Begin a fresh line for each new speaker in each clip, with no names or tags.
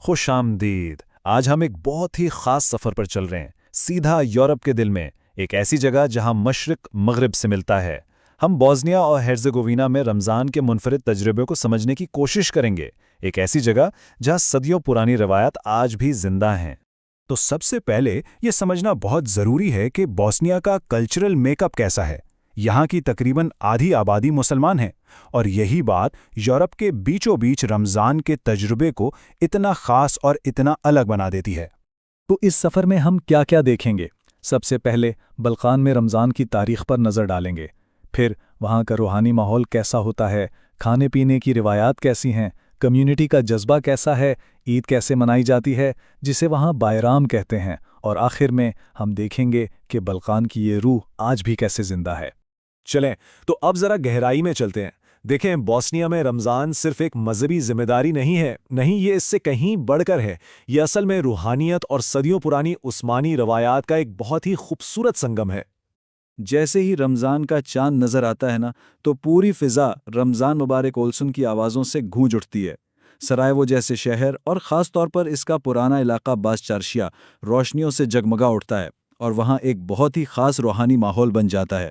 خوش آمدید۔ آج ہم ایک بہت ہی خاص سفر پر چل رہے ہیں، سیدھا یورپ کے دل میں، ایک ایسی جگہ جہاں مشرق مغرب سے ملتا ہے۔ ہم بوسنیا اور ہرزیگووینا میں رمضان کے منفرد تجربے کو سمجھنے کی کوشش کریں گے، ایک ایسی جگہ جہاں صدیوں پرانی روایات آج بھی زندہ ہیں۔
تو سب سے پہلے یہ سمجھنا بہت ضروری ہے کہ بوسنیا کا کلچرل میک اپ کیسا ہے۔ یہاں کی تقریباً آدھی آبادی مسلمان ہے، اور یہی بات یورپ کے بیچوں بیچ رمضان کے تجربے کو اتنا خاص اور اتنا الگ بنا دیتی ہے۔
تو اس سفر میں ہم کیا کیا دیکھیں گے؟ سب سے پہلے بلقان میں رمضان کی تاریخ پر نظر ڈالیں گے، پھر وہاں کا روحانی ماحول کیسا ہوتا ہے، کھانے پینے کی روایات کیسی ہیں، کمیونٹی کا جذبہ کیسا ہے، عید کیسے منائی جاتی ہے جسے وہاں بائرام کہتے ہیں، اور آخر میں ہم دیکھیں گے کہ بلقان کی یہ روح آج بھی کیسے زندہ ہے۔
چلیں تو اب ذرا گہرائی میں چلتے ہیں۔ دیکھیں، بوسنیا میں رمضان صرف ایک مذہبی ذمہ داری نہیں ہے، نہیں، یہ اس سے کہیں بڑھ کر ہے۔ یہ اصل میں روحانیت اور صدیوں پرانی عثمانی روایات کا ایک بہت ہی خوبصورت سنگم ہے۔
جیسے ہی رمضان کا چاند نظر آتا ہے تو پوری فضا رمضان مبارک اولسن کی آوازوں سے گونج اٹھتی ہے۔ سرائیوو جیسے شہر اور خاص طور پر اس کا پرانا علاقہ باز چارشیا روشنیوں سے جگمگا اٹھتا ہے، اور وہاں ایک بہت ہی خاص روحانی ماحول بن جاتا ہے۔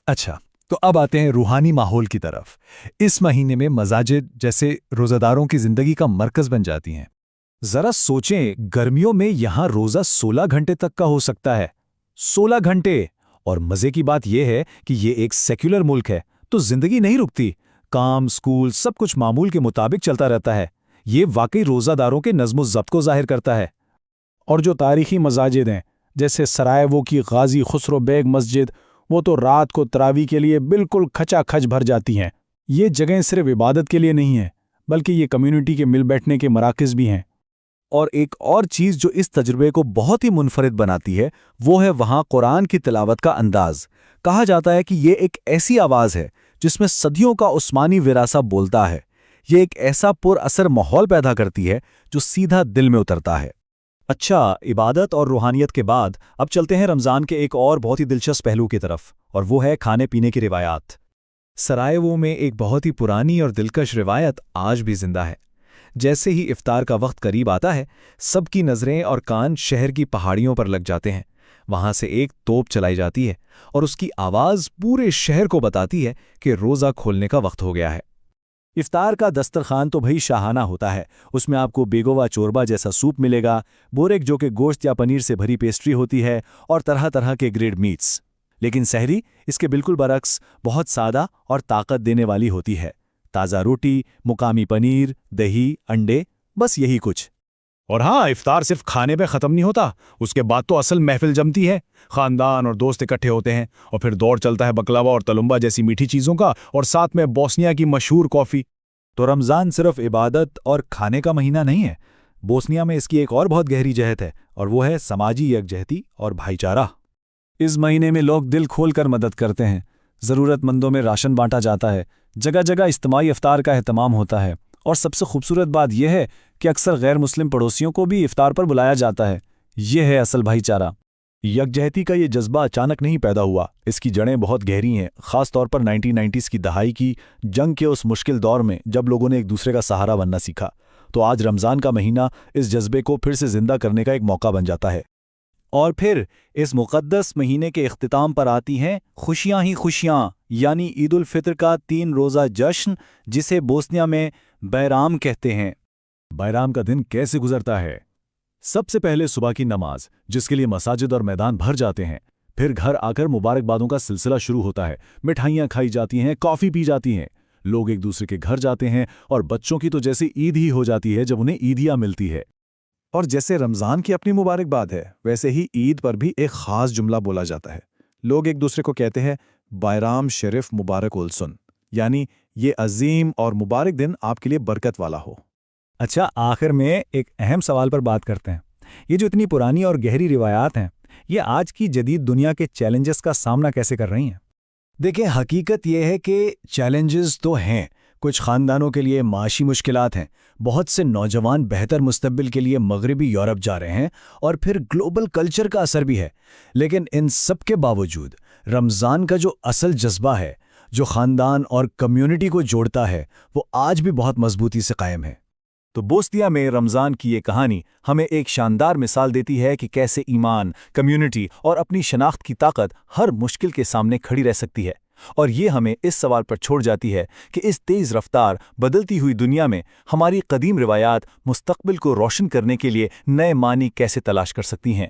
اچھا، تو اب آتے ہیں روحانی ماحول کی طرف۔ اس مہینے میں مساجد جیسے روزہ داروں کی زندگی کا مرکز بن جاتی ہیں۔ ذرا سوچیں، گرمیوں میں یہاں روزہ 16 گھنٹے تک کا ہو سکتا ہے۔ 16 گھنٹے! اور مزے کی بات یہ ہے کہ یہ ایک سیکولر ملک ہے، تو زندگی نہیں رکتی۔ کام، سکول، سب کچھ معمول کے مطابق چلتا رہتا ہے۔ یہ واقعی روزہ داروں کے نظم و ضبط کو ظاہر کرتا ہے۔
اور جو تاریخی مساجد ہیں، جیسے سرائیوو کی غازی خسرو بیگ مسجد، وہ تو رات کو تراویح کے لیے بالکل کھچا کھچ بھر جاتی ہیں۔ یہ جگہیں صرف عبادت کے لیے نہیں ہیں، بلکہ یہ کمیونٹی کے مل بیٹھنے کے مراکز بھی ہیں۔
اور ایک اور چیز جو اس تجربے کو بہت ہی منفرد بناتی ہے، وہ ہے وہاں قرآن کی تلاوت کا انداز۔ کہا جاتا ہے کہ یہ ایک ایسی آواز ہے جس میں صدیوں کا عثمانی وراثہ بولتا ہے۔ یہ ایک ایسا پر اثر ماحول پیدا کرتی ہے جو سیدھا دل میں اترتا ہے۔
اچھا، عبادت اور روحانیت کے بعد اب چلتے ہیں رمضان کے ایک اور بہت ہی دلچسپ پہلو کی طرف، اور وہ ہے کھانے پینے کی روایات۔
سرائیوو میں ایک بہت ہی پرانی اور دلکش روایت آج بھی زندہ ہے۔ جیسے ہی افطار کا وقت قریب آتا ہے، سب کی نظریں اور کان شہر کی پہاڑیوں پر لگ جاتے ہیں۔ وہاں سے ایک توپ چلائی جاتی ہے، اور اس کی آواز پورے شہر کو بتاتی ہے کہ روزہ کھولنے کا وقت ہو گیا ہے۔
افطار کا دسترخوان تو بھئی شاہانہ ہوتا ہے۔ اس میں آپ کو بیگوا چوربا جیسا سوپ ملے گا، بوریک جو کہ گوشت یا پنیر سے بھری پیسٹری ہوتی ہے، اور طرح طرح کے گریڈ میٹس۔ لیکن سحری اس کے بالکل برعکس بہت سادہ اور طاقت دینے والی ہوتی ہے۔ تازہ روٹی، مقامی پنیر، دہی، انڈے، بس یہی کچھ۔
اور ہاں، افطار صرف کھانے پہ ختم نہیں ہوتا، اس کے بعد تو اصل محفل جمتی ہے۔ خاندان اور دوست اکٹھے ہوتے ہیں، اور پھر دور چلتا ہے بکلاوا اور تلمبا جیسی میٹھی چیزوں کا، اور ساتھ میں بوسنیا کی مشہور کافی۔
تو رمضان صرف عبادت اور کھانے کا مہینہ نہیں ہے۔ بوسنیا میں اس کی ایک اور بہت گہری جہت ہے، اور وہ ہے سماجی یکجہتی اور بھائی چارہ۔
اس مہینے میں لوگ دل کھول کر مدد کرتے ہیں، ضرورت مندوں میں راشن بانٹا جاتا ہے، جگہ جگہ اجتماعی افطار کا اہتمام ہوتا ہے، اور سب سے خوبصورت بات یہ ہے کہ اکثر غیر مسلم پڑوسیوں کو بھی افطار پر بلایا جاتا ہے۔ یہ ہے اصل بھائی چارہ۔
یکجہتی کا یہ جذبہ اچانک نہیں پیدا ہوا، اس کی جڑیں بہت گہری ہیں، خاص طور پر 1990s کی دہائی کی جنگ کے اس مشکل دور میں جب لوگوں نے ایک دوسرے کا سہارا بننا سیکھا۔ تو آج رمضان کا مہینہ اس جذبے کو پھر سے زندہ کرنے کا ایک موقع بن جاتا ہے۔
اور پھر اس مقدس مہینے کے اختتام پر آتی ہیں خوشیاں ہی خوشیاں، یعنی عید الفطر کا 3 روزہ جشن، جسے بوسنیا میں بائرام کہتے ہیں۔
بائرام کا دن کیسے گزرتا ہے؟ سب سے پہلے صبح کی نماز، جس کے لیے مساجد اور میدان بھر جاتے ہیں۔ پھر گھر آ کر مبارکبادوں کا سلسلہ شروع ہوتا ہے، مٹھائیاں کھائی جاتی ہیں، کافی پی جاتی ہیں، لوگ ایک دوسرے کے گھر جاتے ہیں، اور بچوں کی تو جیسے عید ہی ہو جاتی ہے جب انہیں عیدیاں ملتی ہے۔
اور جیسے رمضان کی اپنی مبارکباد ہے، ویسے ہی عید پر بھی ایک خاص جملہ بولا جاتا ہے۔ لوگ ایک دوسرے کو کہتے ہیں بائرام شریف مبارک اولسن، یعنی یہ عظیم اور مبارک دن آپ کے لیے برکت والا ہو۔
اچھا، آخر میں ایک اہم سوال پر بات کرتے ہیں۔ یہ جو اتنی پرانی اور گہری روایات ہیں، یہ آج کی جدید دنیا کے چیلنجز کا سامنا کیسے کر رہی ہیں؟
دیکھیں، حقیقت یہ ہے کہ چیلنجز تو ہیں۔ کچھ خاندانوں کے لیے معاشی مشکلات ہیں، بہت سے نوجوان بہتر مستقبل کے لیے مغربی یورپ جا رہے ہیں، اور پھر گلوبل کلچر کا اثر بھی ہے۔ لیکن ان سب کے باوجود رمضان کا جو اصل جذبہ ہے، جو خاندان اور کمیونٹی کو جوڑتا ہے، وہ آج بھی بہت مضبوطی سے قائم ہے۔
تو بوسنیا میں رمضان کی یہ کہانی ہمیں ایک شاندار مثال دیتی ہے کہ کیسے ایمان، کمیونٹی اور اپنی شناخت کی طاقت ہر مشکل کے سامنے کھڑی رہ سکتی ہے، اور یہ ہمیں اس سوال پر چھوڑ جاتی ہے کہ اس تیز رفتار بدلتی ہوئی دنیا میں ہماری قدیم روایات مستقبل کو روشن کرنے کے لیے نئے معنی کیسے تلاش کر سکتی ہیں۔